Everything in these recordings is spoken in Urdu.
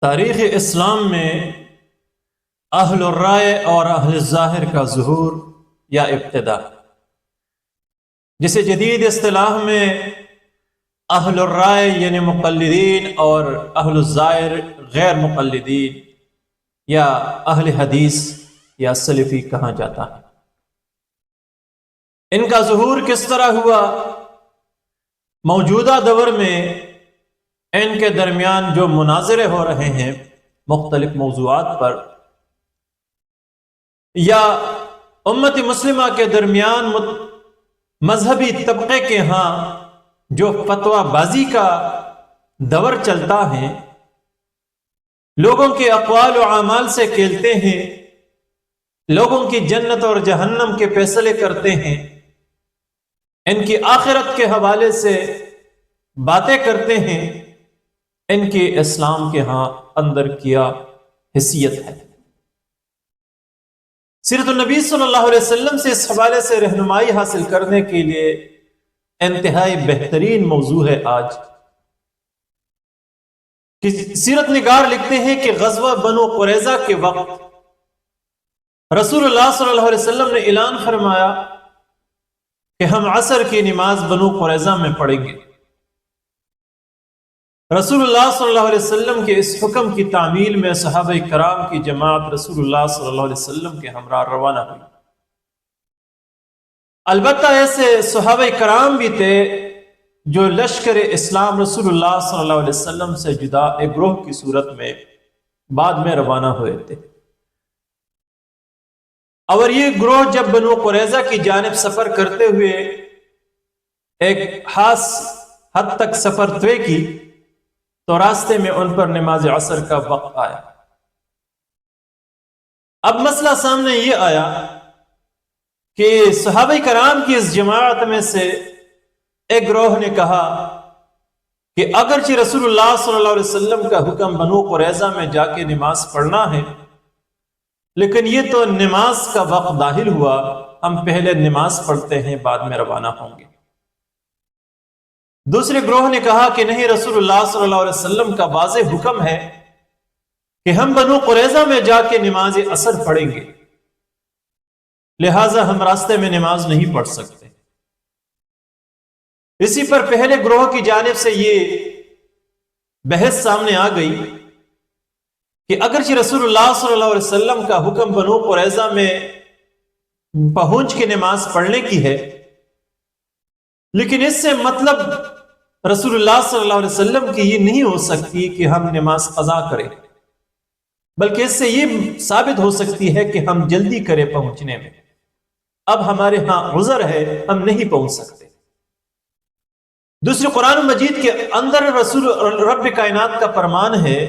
تاریخ اسلام میں اہل الرائے اور اہل الظاہر کا ظہور یا ابتدا، جسے جدید اصطلاح میں اہل الرائے یعنی مقلدین اور اہل الظاہر غیر مقلدین یا اہل حدیث یا سلفی کہا جاتا ہے۔ ان کا ظہور کس طرح ہوا؟ موجودہ دور میں ان کے درمیان جو مناظرے ہو رہے ہیں مختلف موضوعات پر، یا امت مسلمہ کے درمیان مذہبی طبقے کے ہاں جو فتویٰ بازی کا دور چلتا ہے، لوگوں کے اقوال و اعمال سے کھیلتے ہیں، لوگوں کی جنت اور جہنم کے فیصلے کرتے ہیں، ان کی آخرت کے حوالے سے باتیں کرتے ہیں، ان کی اسلام کے ہاں اندر کیا حیثیت ہے؟ سیرت النبی صلی اللہ علیہ وسلم سے اس حوالے سے رہنمائی حاصل کرنے کے لیے انتہائی بہترین موضوع ہے آج کہ سیرت نگار لکھتے ہیں کہ غزوہ بنو قریظہ کے وقت رسول اللہ صلی اللہ علیہ وسلم نے اعلان فرمایا کہ ہم عصر کی نماز بنو قریظہ میں پڑھیں گے۔ رسول اللہ صلی اللہ علیہ وسلم کے اس حکم کی تعمیل میں صحابہ کرام کی جماعت رسول اللہ صلی اللہ علیہ وسلم کے ہمراہ روانہ ہوئی۔ البتہ ایسے صحابہ کرام بھی تھے جو لشکر اسلام رسول اللہ صلی اللہ علیہ وسلم سے جدا ایک گروہ کی صورت میں بعد میں روانہ ہوئے تھے، اور یہ گروہ جب بنو قریظہ کی جانب سفر کرتے ہوئے ایک خاص حد تک سفر طے کی تو راستے میں ان پر نماز عصر کا وقت آیا۔ اب مسئلہ سامنے یہ آیا کہ صحابہ کرام کی اس جماعت میں سے ایک گروہ نے کہا کہ اگرچہ رسول اللہ صلی اللہ علیہ وسلم کا حکم بنو قریظہ میں جا کے نماز پڑھنا ہے، لیکن یہ تو نماز کا وقت داخل ہوا، ہم پہلے نماز پڑھتے ہیں بعد میں روانہ ہوں گے۔ دوسرے گروہ نے کہا کہ نہیں، رسول اللہ صلی اللہ علیہ وسلم کا واضح حکم ہے کہ ہم بنو قریظہ میں جا کے نماز عصر پڑھیں گے، لہٰذا ہم راستے میں نماز نہیں پڑھ سکتے۔ اسی پر پہلے گروہ کی جانب سے یہ بحث سامنے آ گئی کہ اگرچہ رسول اللہ صلی اللہ علیہ وسلم کا حکم بنو قریظہ میں پہنچ کے نماز پڑھنے کی ہے، لیکن اس سے مطلب رسول اللہ صلی اللہ علیہ وسلم کی یہ نہیں ہو سکتی کہ ہم نماز قضا کریں، بلکہ اس سے یہ ثابت ہو سکتی ہے کہ ہم جلدی کریں پہنچنے میں، اب ہمارے ہاں عذر ہے، ہم نہیں پہنچ سکتے۔ دوسرے قرآن مجید کے اندر رسول رب کائنات کا فرمان ہے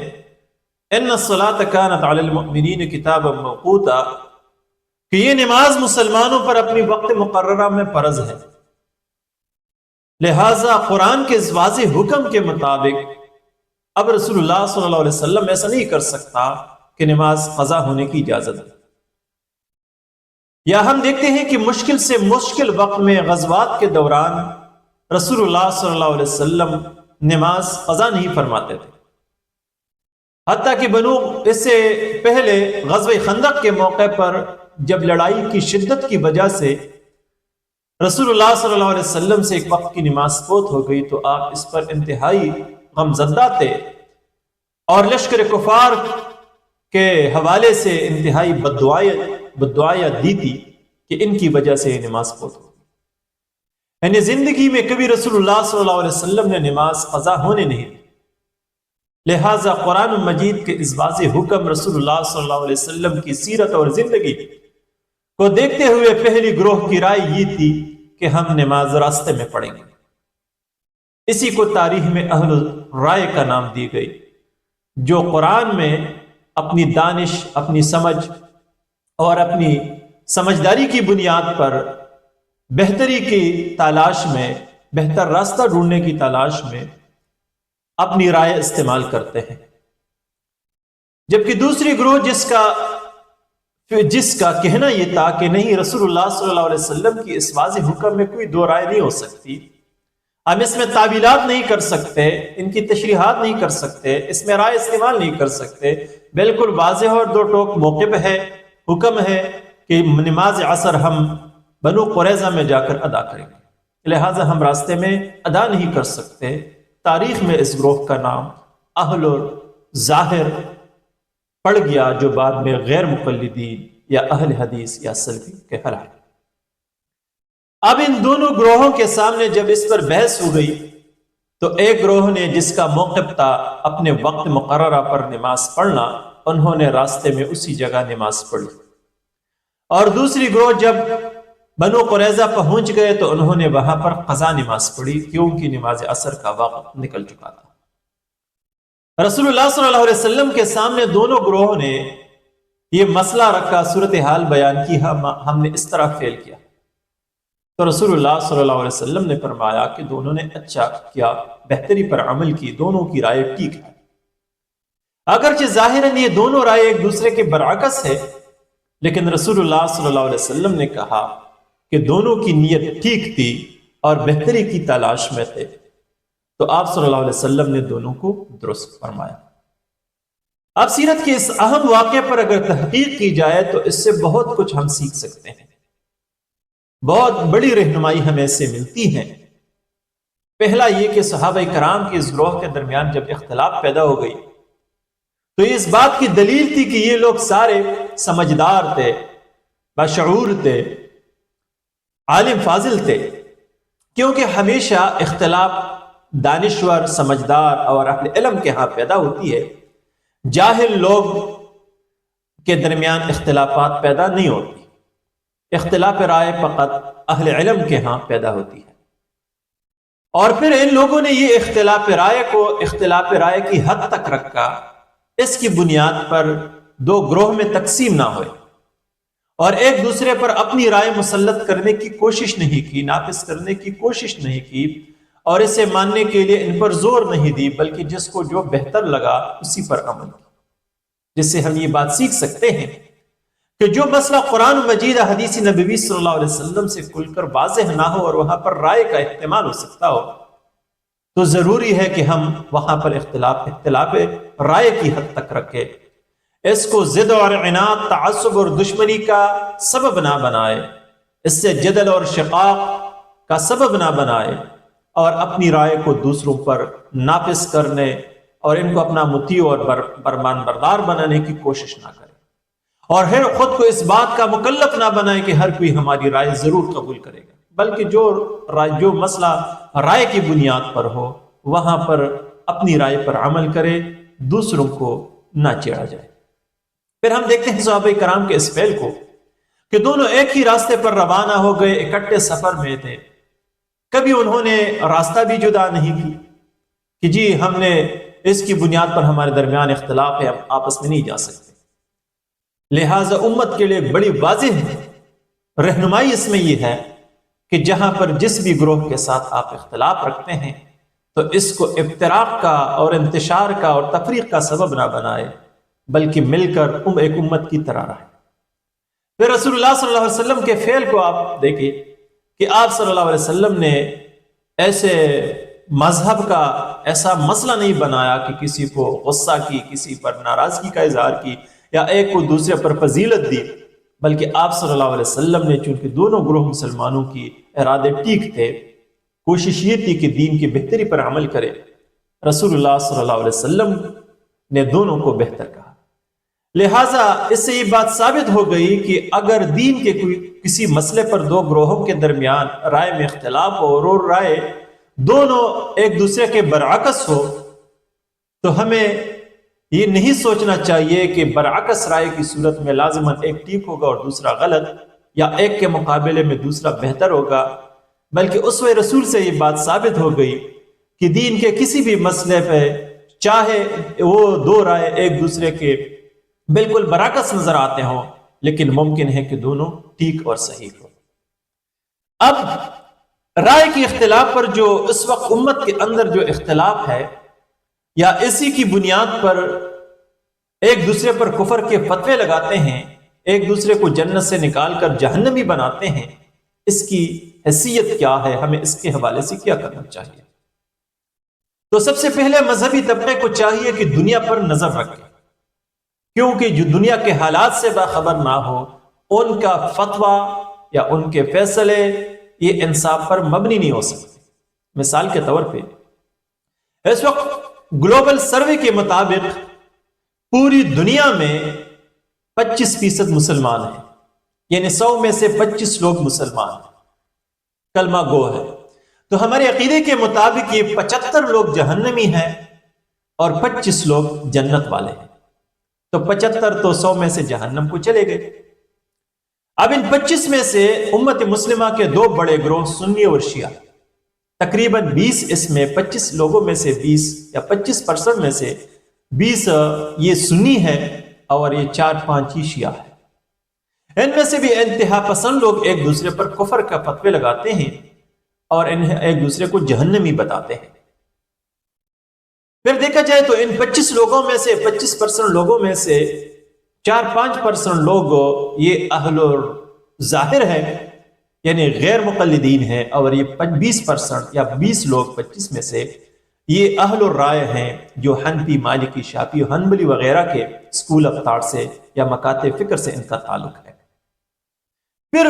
ان الصلاۃ کانت علی المؤمنین کتابا موقوتا، کہ یہ نماز مسلمانوں پر اپنی وقت مقررہ میں فرض ہے، لہٰذا قرآن کے اس واضح حکم کے مطابق اب رسول اللہ صلی اللہ علیہ وسلم ایسا نہیں کر سکتا کہ نماز قضا ہونے کی اجازت ہے۔ یا ہم دیکھتے ہیں کہ مشکل سے مشکل وقت میں غزوات کے دوران رسول اللہ صلی اللہ علیہ وسلم نماز قضا نہیں فرماتے تھے، حتیٰ کہ اس سے پہلے غزوہ خندق کے موقع پر جب لڑائی کی شدت کی وجہ سے رسول اللہ صلی اللہ علیہ وسلم سے ایک وقت کی نماز فوت ہو گئی تو آپ اس پر انتہائی غمزدہ تھے اور لشکر کفار کے حوالے سے انتہائی بددعائیں دی تھی کہ ان کی وجہ سے یہ نماز فوت ہو گئی۔ یعنی زندگی میں کبھی رسول اللہ صلی اللہ علیہ وسلم نے نماز قضا ہونے نہیں دی، لہٰذا قرآن مجید کے اس واضح حکم رسول اللہ صلی اللہ علیہ وسلم کی سیرت اور زندگی کو دیکھتے ہوئے پہلی گروہ کی رائے یہ تھی کہ ہم نماز راستے میں پڑھیں گے۔ اسی کو تاریخ میں اہل رائے کا نام دی گئی، جو قرآن میں اپنی دانش، اپنی سمجھ اور اپنی سمجھداری کی بنیاد پر بہتری کی تلاش میں، بہتر راستہ ڈھونڈنے کی تلاش میں اپنی رائے استعمال کرتے ہیں، جبکہ دوسری گروہ جس کا کہنا یہ تھا کہ نہیں، رسول اللہ صلی اللہ علیہ وسلم کی اس واضح حکم میں کوئی دو رائے نہیں ہو سکتی، ہم اس میں تعویلات نہیں کر سکتے، ان کی تشریحات نہیں کر سکتے، اس میں رائے استعمال نہیں کر سکتے، بالکل واضح اور دو ٹوک موقف ہے، حکم ہے کہ نماز عصر ہم بنو قریظہ میں جا کر ادا کریں گے، لہٰذا ہم راستے میں ادا نہیں کر سکتے۔ تاریخ میں اس گروہ کا نام اہل ظاہر پڑ گیا، جو بعد میں غیر مقلدین یا اہل حدیث یا سلفی کہلائے۔ اب ان دونوں گروہوں کے سامنے جب اس پر بحث ہو گئی تو ایک گروہ نے، جس کا موقف تھا اپنے وقت مقررہ پر نماز پڑھنا، انہوں نے راستے میں اسی جگہ نماز پڑھی، اور دوسری گروہ جب بنو قریظہ پہنچ گئے تو انہوں نے وہاں پر قضا نماز پڑھی، کیونکہ نماز عصر کا وقت نکل چکا تھا۔ رسول اللہ صلی اللہ علیہ وسلم کے سامنے دونوں گروہوں نے یہ مسئلہ رکھا، صورتحال بیان کی، ہم نے اس طرح فیل کیا۔ تو رسول اللہ صلی اللہ علیہ وسلم نے فرمایا کہ دونوں نے اچھا کیا، بہتری پر عمل کی، دونوں کی رائے ٹھیک ہے۔ اگرچہ ظاہراً یہ دونوں رائے ایک دوسرے کے برعکس ہے، لیکن رسول اللہ صلی اللہ علیہ وسلم نے کہا کہ دونوں کی نیت ٹھیک تھی اور بہتری کی تلاش میں تھے، تو آپ صلی اللہ علیہ وسلم نے دونوں کو درست فرمایا۔ اب سیرت کے اس اہم واقعے پر اگر تحقیق کی جائے تو اس سے بہت کچھ ہم سیکھ سکتے ہیں، بہت بڑی رہنمائی ہمیں سے ملتی ہے۔ پہلا یہ کہ صحابہ کرام کے اس گروہ کے درمیان جب اختلاف پیدا ہو گئی تو یہ اس بات کی دلیل تھی کہ یہ لوگ سارے سمجھدار تھے، باشعور تھے، عالم فاضل تھے، کیونکہ ہمیشہ اختلاف دانشور، سمجھدار اور اہل علم کے ہاں پیدا ہوتی ہے، جاہل لوگ کے درمیان اختلافات پیدا نہیں ہوتی۔ اختلاف رائے فقط اہل علم کے ہاں پیدا ہوتی ہے، اور پھر ان لوگوں نے یہ اختلاف رائے کو اختلاف رائے کی حد تک رکھا، اس کی بنیاد پر دو گروہ میں تقسیم نہ ہوئے اور ایک دوسرے پر اپنی رائے مسلط کرنے کی کوشش نہیں کی، نافذ کرنے کی کوشش نہیں کی، اور اسے ماننے کے لیے ان پر زور نہیں دی، بلکہ جس کو جو بہتر لگا اسی پر عمل کی۔ جس سے ہم یہ بات سیکھ سکتے ہیں کہ جو مسئلہ قرآن مجید حدیث نبوی صلی اللہ علیہ وسلم سے کھل کر واضح نہ ہو اور وہاں پر رائے کا احتمال ہو سکتا ہو، تو ضروری ہے کہ ہم وہاں پر اختلاف رائے کی حد تک رکھیں، اس کو ضد اور عناد، تعصب اور دشمنی کا سبب نہ بنائے، اس سے جدل اور شقاق کا سبب نہ بنائے، اور اپنی رائے کو دوسروں پر نافذ کرنے اور ان کو اپنا مطیع اور فرمان بردار بنانے کی کوشش نہ کرے، اور پھر خود کو اس بات کا مکلف نہ بنائے کہ ہر کوئی ہماری رائے ضرور قبول کرے گا، بلکہ جو مسئلہ رائے کی بنیاد پر ہو وہاں پر اپنی رائے پر عمل کرے، دوسروں کو نہ چیڑا جائے۔ پھر ہم دیکھتے ہیں صحابہ کرام کے اس فعل کو کہ دونوں ایک ہی راستے پر روانہ ہو گئے، اکٹھے سفر میں تھے، کبھی انہوں نے راستہ بھی جدا نہیں کی کہ جی ہم نے اس کی بنیاد پر ہمارے درمیان اختلاف ہے، ہم آپس میں نہیں جا سکتے۔ لہٰذا امت کے لیے بڑی واضح رہنمائی اس میں یہ ہے کہ جہاں پر جس بھی گروہ کے ساتھ آپ اختلاف رکھتے ہیں تو اس کو افتراق کا اور انتشار کا اور تفریق کا سبب نہ بنائے، بلکہ مل کر ایک امت کی طرح رہے۔ پھر رسول اللہ صلی اللہ علیہ وسلم کے فعل کو آپ دیکھیں کہ آپ صلی اللہ علیہ وسلم نے ایسے مذہب کا ایسا مسئلہ نہیں بنایا کہ کسی کو غصہ کی، کسی پر ناراضگی کا اظہار کی، یا ایک کو دوسرے پر فضیلت دی، بلکہ آپ صلی اللہ علیہ وسلم نے، چونکہ دونوں گروہ مسلمانوں کی ارادے ٹھیک تھے، کوشش یہ تھی کہ دین کی بہتری پر عمل کرے، رسول اللہ صلی اللہ علیہ وسلم نے دونوں کو بہتر کہا۔ لہٰذا اس سے یہ بات ثابت ہو گئی کہ اگر دین کے کسی مسئلے پر دو گروہوں کے درمیان رائے میں اختلاف ہو اور رائے دونوں ایک دوسرے کے برعکس ہو، تو ہمیں یہ نہیں سوچنا چاہیے کہ برعکس رائے کی صورت میں لازماً ایک ٹھیک ہوگا اور دوسرا غلط، یا ایک کے مقابلے میں دوسرا بہتر ہوگا، بلکہ اسوہ رسول سے یہ بات ثابت ہو گئی کہ دین کے کسی بھی مسئلے پہ چاہے وہ دو رائے ایک دوسرے کے بالکل برعکس نظر آتے ہوں، لیکن ممکن ہے کہ دونوں ٹھیک اور صحیح ہو۔ اب رائے کی اختلاف پر جو اس وقت امت کے اندر جو اختلاف ہے، یا اسی کی بنیاد پر ایک دوسرے پر کفر کے فتوے لگاتے ہیں، ایک دوسرے کو جنت سے نکال کر جہنمی بناتے ہیں، اس کی حیثیت کیا ہے، ہمیں اس کے حوالے سے کیا کرنا چاہیے؟ تو سب سے پہلے مذہبی طبقے کو چاہیے کہ دنیا پر نظر رکھے، کیونکہ جو دنیا کے حالات سے باخبر نہ ہو، ان کا فتویٰ یا ان کے فیصلے یہ انصاف پر مبنی نہیں ہو سکتے۔ مثال کے طور پہ اس وقت گلوبل سروے کے مطابق پوری دنیا میں 25% مسلمان ہیں، یعنی 100 میں سے 25 لوگ مسلمان ہیں، کلمہ گو ہے۔ تو ہمارے عقیدے کے مطابق یہ 75 لوگ جہنمی ہیں اور 25 لوگ جنت والے ہیں۔ تو 75 تو 100 میں سے جہنم کو چلے گئے۔ اب ان 25 میں سے امت مسلمہ کے دو بڑے گروہ سنی اور شیعہ، تقریباً 20 اس میں 25 لوگوں میں سے 20 یا 25% میں سے 20 یہ سنی ہے اور یہ 4-5 ہی شیعہ ہے۔ ان میں سے بھی انتہا پسند لوگ ایک دوسرے پر کفر کا فتوے لگاتے ہیں اور انہیں ایک دوسرے کو جہنمی بتاتے ہیں۔ پھر دیکھا جائے تو ان 25 لوگوں میں سے 25% لوگوں میں سے 4-5% لوگ یہ اہل ظاہر ہے، یعنی غیر مقلدین ہیں، اور یہ 20% یا 20 لوگ 25 میں سے یہ اہل الرائے ہیں، جو حنفی، مالکی، شافعی، حنبلی وغیرہ کے اسکول آف تھاٹ سے یا مکاتب فکر سے ان کا تعلق ہے۔ پھر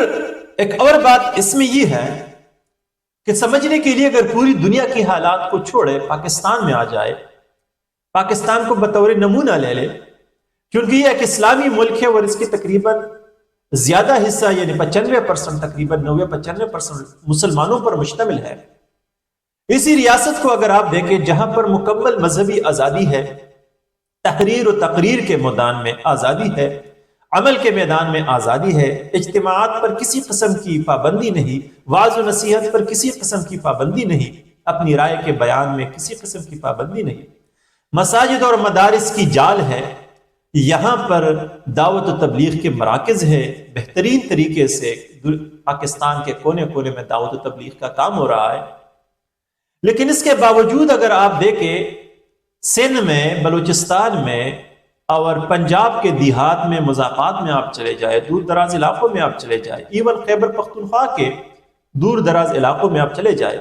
ایک اور بات اس میں یہ ہے کہ سمجھنے کے لیے اگر پوری دنیا کی حالات کو چھوڑے، پاکستان میں آ جائے، پاکستان کو بطور نمونہ لے لے، کیونکہ یہ ایک اسلامی ملک ہے اور اس کی تقریباً زیادہ حصہ یعنی 95% تقریباً 90-95% مسلمانوں پر مشتمل ہے۔ اسی ریاست کو اگر آپ دیکھیں جہاں پر مکمل مذہبی آزادی ہے، تحریر و تقریر کے میدان میں آزادی ہے، عمل کے میدان میں آزادی ہے، اجتماعات پر کسی قسم کی پابندی نہیں، وعظ و نصیحت پر کسی قسم کی پابندی نہیں، اپنی رائے کے بیان میں کسی قسم کی پابندی نہیں، مساجد اور مدارس کی جال ہے، یہاں پر دعوت و تبلیغ کے مراکز ہے، بہترین طریقے سے پاکستان کے کونے کونے میں دعوت و تبلیغ کا کام ہو رہا ہے۔ لیکن اس کے باوجود اگر آپ دیکھیں سندھ میں، بلوچستان میں اور پنجاب کے دیہات میں، مضافات میں آپ چلے جائے، دور دراز علاقوں میں آپ چلے جائے، ایون خیبر پختونخوا کے دور دراز علاقوں میں آپ چلے جائے،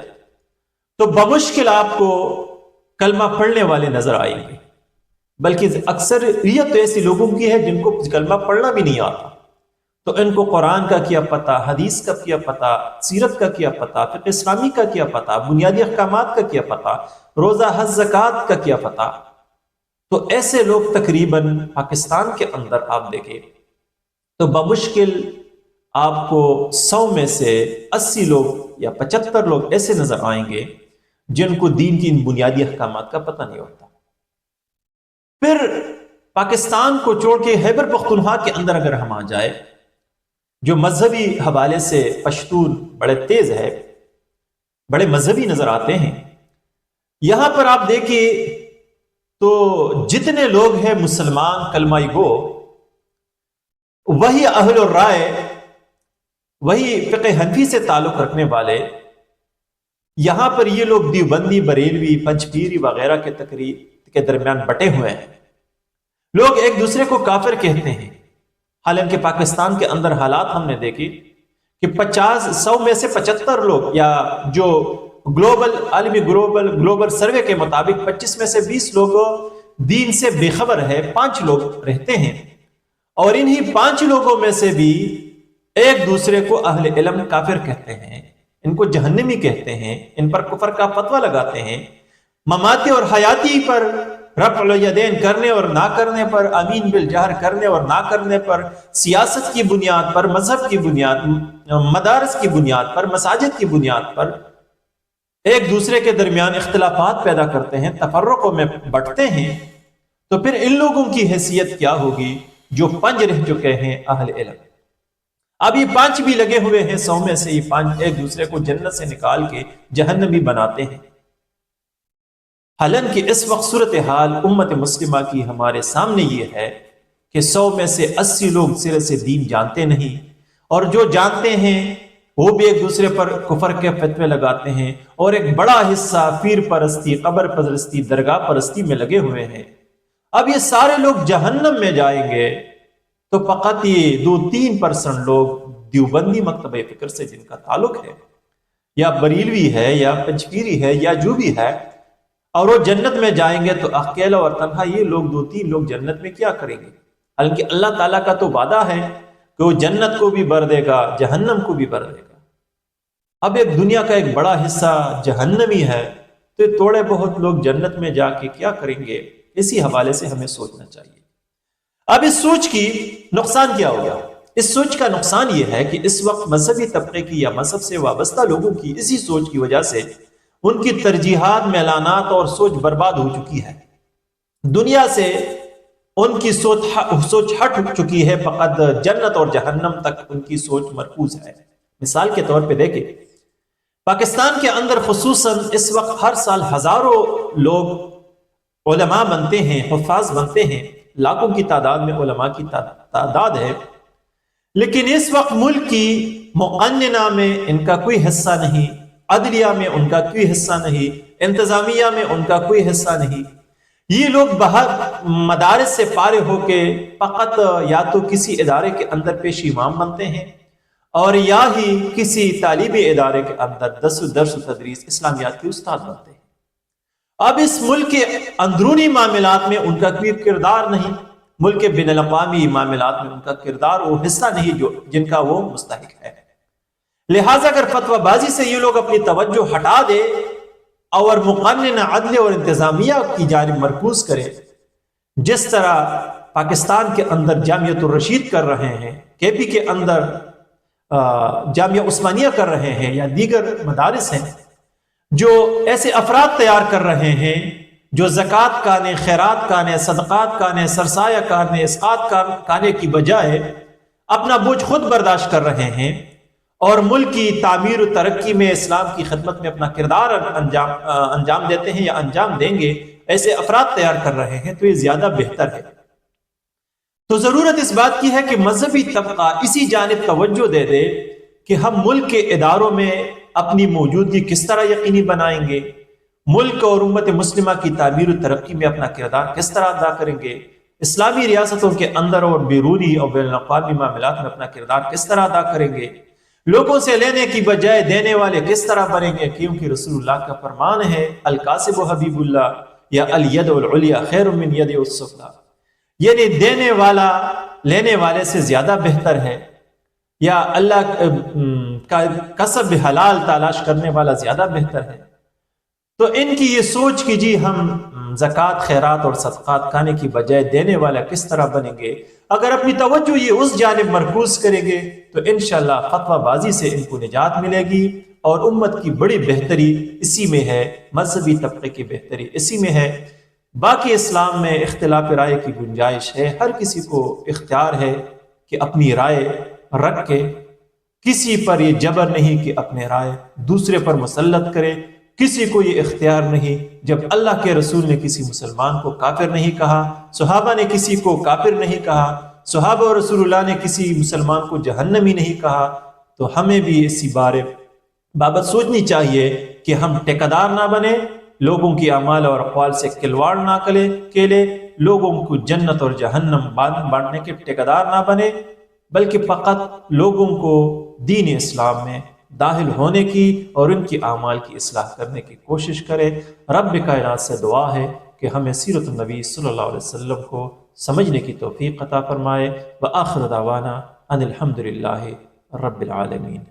تو بمشکل آپ کو کلمہ پڑھنے والے نظر آئیں گے، بلکہ اکثریت ایسی لوگوں کی ہے جن کو کلمہ پڑھنا بھی نہیں آتا، تو ان کو قرآن کا کیا پتہ، حدیث کا کیا پتہ، سیرت کا کیا پتہ، فقہ اسلامی کا کیا پتہ، بنیادی احکامات کا کیا پتہ، روزہ حج زکوٰۃ کا کیا پتہ۔ تو ایسے لوگ تقریباً پاکستان کے اندر آپ دیکھیں تو بمشکل آپ کو 100 میں سے 80 لوگ یا 75 لوگ ایسے نظر آئیں گے جن کو دین کی ان بنیادی احکامات کا پتہ نہیں ہوتا۔ پھر پاکستان کو چھوڑ کے خیبر پختونخوا کے اندر اگر ہم آ جائے، جو مذہبی حوالے سے پشتون بڑے تیز ہے، بڑے مذہبی نظر آتے ہیں، یہاں پر آپ دیکھیں تو جتنے لوگ ہیں مسلمان کلمہ گو، وہی اہل الرائے، وہی فقہ حنفی سے تعلق رکھنے والے، یہاں پر یہ لوگ دیوبندی، بریلوی، پنج پیری وغیرہ کے تقریر کے درمیان بٹے ہوئے ہیں۔ لوگ ایک دوسرے کو کافر کہتے ہیں، حالانکہ پاکستان کے اندر حالات ہم نے دیکھی کہ 100 میں سے 75 لوگ، یا جو عالمی گلوبل سروے کے مطابق 25 میں سے 20 لوگ دین سے بے خبر ہے، 5 لوگ رہتے ہیں، اور انہی 5 لوگوں میں سے بھی ایک دوسرے کو اہل علم کافر کہتے ہیں، ان کو جہنمی کہتے ہیں، ان پر کفر کا فتویٰ لگاتے ہیں، مماتی اور حیاتی پر، رفع الیدین کرنے اور نہ کرنے پر، امین بالجہر کرنے اور نہ کرنے پر، سیاست کی بنیاد پر، مذہب کی بنیاد، مدارس کی بنیاد پر، مساجد کی بنیاد پر ایک دوسرے کے درمیان اختلافات پیدا کرتے ہیں، تفرقوں میں بٹتے ہیں۔ تو پھر ان لوگوں کی حیثیت کیا ہوگی جو 5 رہ چکے ہیں اہل علم؟ اب یہ 5 بھی لگے ہوئے ہیں، 100 میں سے یہ 5 ایک دوسرے کو جنت سے نکال کے جہنمی بناتے ہیں۔ حالانکہ اس وقت صورتحال امت مسلمہ کی ہمارے سامنے یہ ہے کہ 100 میں سے 80 لوگ سرے سے دین جانتے نہیں، اور جو جانتے ہیں وہ بھی ایک دوسرے پر کفر کے فتوے لگاتے ہیں، اور ایک بڑا حصہ پیر پرستی، قبر پرستی، درگاہ پرستی میں لگے ہوئے ہیں۔ اب یہ سارے لوگ جہنم میں جائیں گے تو فقط یہ 2-3% لوگ دیوبندی مکتبہ فکر سے جن کا تعلق ہے، یا بریلوی ہے یا پنچپیری ہے یا جو بھی ہے، اور وہ جنت میں جائیں گے تو اکیلا اور تنہا یہ لوگ 2-3 لوگ جنت میں کیا کریں گے؟ حالانکہ اللہ تعالیٰ کا تو وعدہ ہے کہ وہ جنت کو بھی بھر دے گا، جہنم کو بھی بھر دے گا۔ اب ایک دنیا کا ایک بڑا حصہ جہنمی ہے، تو یہ تھوڑے بہت لوگ جنت میں جا کے کیا کریں گے؟ اسی حوالے سے ہمیں سوچنا چاہیے۔ اب اس سوچ کی نقصان کیا ہوگا؟ اس سوچ کا نقصان یہ ہے کہ اس وقت مذہبی طبقے کی یا مذہب سے وابستہ لوگوں کی اسی سوچ کی وجہ سے ان کی ترجیحات، میلانات اور سوچ برباد ہو چکی ہے۔ دنیا سے ان کی سوچ ہٹ چکی ہے، فقط جنت اور جہنم تک ان کی سوچ مرکوز ہے۔ مثال کے طور پہ دیکھیں، پاکستان کے اندر خصوصاً اس وقت ہر سال ہزاروں لوگ علماء بنتے ہیں، حفاظ بنتے ہیں، لاکھوں کی تعداد میں علماء کی تعداد ہے، لیکن اس وقت ملک کی مقننہ میں ان کا کوئی حصہ نہیں، عدلیہ میں ان کا کوئی حصہ نہیں، انتظامیہ میں ان کا کوئی حصہ نہیں۔ یہ لوگ باہر مدارس سے فارغ ہو کے فقط یا تو کسی ادارے کے اندر پیش امام بنتے ہیں، اور یا ہی کسی تعلیمی ادارے کے اندر درس و تدریس اسلامیات کے استاد بنتے ہیں۔ اب اس ملک کے اندرونی معاملات میں ان کا کوئی کردار نہیں، ملک کے بین الاقوامی معاملات میں ان کا کردار وہ حصہ نہیں جن کا وہ مستحق ہے۔ لہٰذا اگر فتویٰ بازی سے یہ لوگ اپنی توجہ ہٹا دے اور مقننہ عدل اور انتظامیہ کی جانب مرکوز کرے، جس طرح پاکستان کے اندر جامعۃ الرشید کر رہے ہیں، کے پی کے اندر جامعہ عثمانیہ کر رہے ہیں، یا دیگر مدارس ہیں، جو ایسے افراد تیار کر رہے ہیں جو زکوٰۃ کانے، خیرات کانے، صدقات کانے، سرسایہ کانے، اسقاط کانے کی بجائے اپنا بوجھ خود برداشت کر رہے ہیں اور ملک کی تعمیر و ترقی میں اسلام کی خدمت میں اپنا کردار انجام دیتے ہیں یا انجام دیں گے، ایسے افراد تیار کر رہے ہیں، تو یہ زیادہ بہتر ہے۔ تو ضرورت اس بات کی ہے کہ مذہبی طبقہ اسی جانب توجہ دے دے کہ ہم ملک کے اداروں میں اپنی موجودگی کس طرح یقینی بنائیں گے، ملک اور امت مسلمہ کی تعمیر و ترقی میں اپنا کردار کس طرح ادا کریں گے، اسلامی ریاستوں کے اندر اور بیرونی اور بین الاقوامی معاملات میں اپنا کردار کس طرح ادا کریں گے، لوگوں سے لینے کی بجائے دینے والے کس طرح بنیں گے، کیونکہ رسول اللہ کا فرمان ہے الکاسب حبیب اللہ یا الید العلیٰ خیر من ید السفلیٰ، یعنی دینے والا لینے والے سے زیادہ بہتر ہے، یا اللہ کا کسب حلال تلاش کرنے والا زیادہ بہتر ہے۔ تو ان کی یہ سوچ کی جی ہم زکوٰۃ، خیرات اور صدقات کھانے کی بجائے دینے والا کس طرح بنیں گے، اگر اپنی توجہ یہ اس جانب مرکوز کریں گے تو انشاءاللہ فتویٰ بازی سے ان کو نجات ملے گی، اور امت کی بڑی بہتری اسی میں ہے، مذہبی طبقے کی بہتری اسی میں ہے۔ باقی اسلام میں اختلاف رائے کی گنجائش ہے، ہر کسی کو اختیار ہے کہ اپنی رائے رکھ کے، کسی پر یہ جبر نہیں کہ اپنے رائے دوسرے پر مسلط کرے، کسی کو یہ اختیار نہیں۔ جب اللہ کے رسول نے کسی مسلمان کو کافر نہیں کہا، صحابہ نے کسی کو کافر نہیں کہا، صحابہ اور رسول اللہ نے کسی مسلمان کو جہنمی نہیں کہا، تو ہمیں بھی اسی بابت سوچنی چاہیے کہ ہم ٹیکدار نہ بنے، لوگوں کی اعمال اور اقوال سے کھلواڑ نہ کھیلے، لوگوں کو جنت اور جہنم بانٹنے کے ٹیکدار نہ بنے، بلکہ فقط لوگوں کو دین اسلام میں داخل ہونے کی اور ان کی اعمال کی اصلاح کرنے کی کوشش کرے۔ رب کائنات سے دعا ہے کہ ہمیں سیرت النبی صلی اللہ علیہ وسلم کو سمجھنے کی توفیق عطا فرمائے۔ وآخر دعوانا ان الحمد للہ رب العالمین۔